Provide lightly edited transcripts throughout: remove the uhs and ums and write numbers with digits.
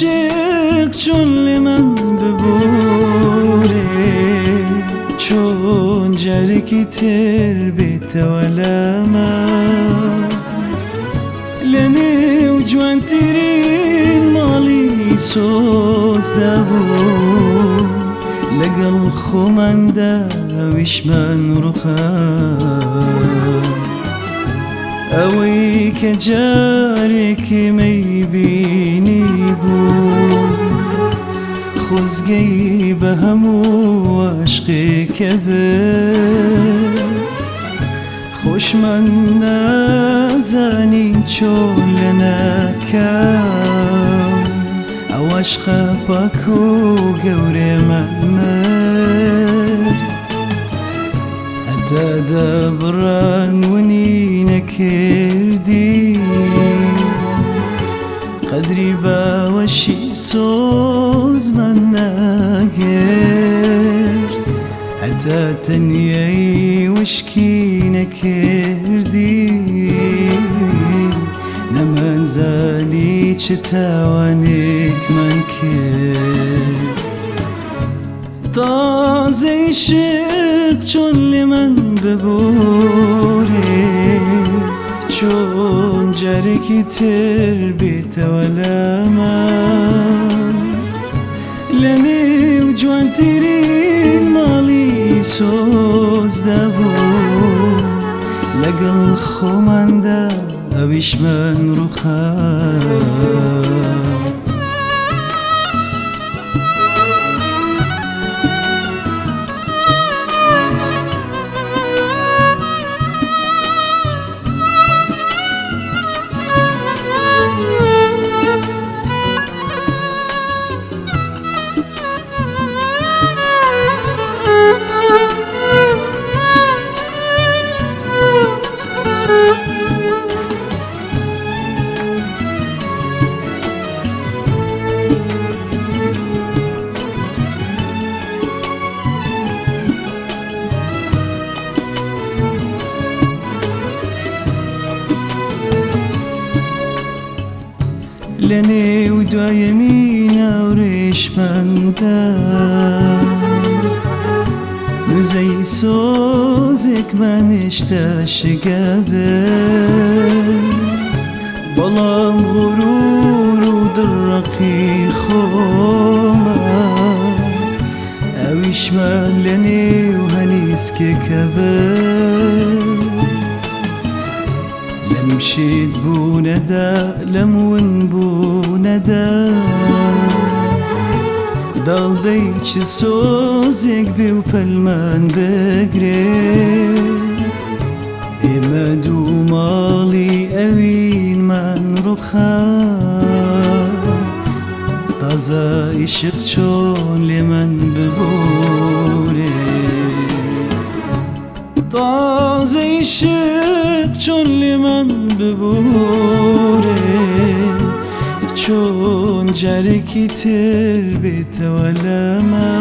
عشق چون لمن ببوره چون جرکی تر بیت ولما لنی و جوان ترین مالی سوز دابو لقل خمن داوش من رخان اوی که جارك میبینی بود خزگی به همو عشقی که خوش من نزنی چون لنکم او عشق پاکو گوره ممر حتی دبران ونی نکردی قدری باوشی سوز من نگرد حتی تنیایی وشکی نکردی نمن زالی چه توانک من کرد تازه عشق چون لمن ببوره چون جرکی تر بیت ولما لنی و جوان ترین مالی سوز دابو لقل خمن داوش من رخان لنی و دایمی نورش بندم نزی سوزک منش تشگبه بالام غرور و درقی خوما اویش من لنی و هنیز که کبه لمشيت بو ندى لمون بو ندى دال ديتش سوزك بيو بالمان بقري إمدو مالي أوين من رخان تازا عشق چون لمن ببوري تازه عشق چون لمن ببوره چون جرکی تر بیت ولما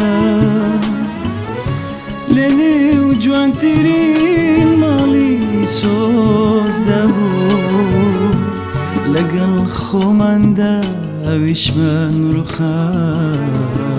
لنی و جوان ترین مالی سوز دابو لقل خمن داوش من رخان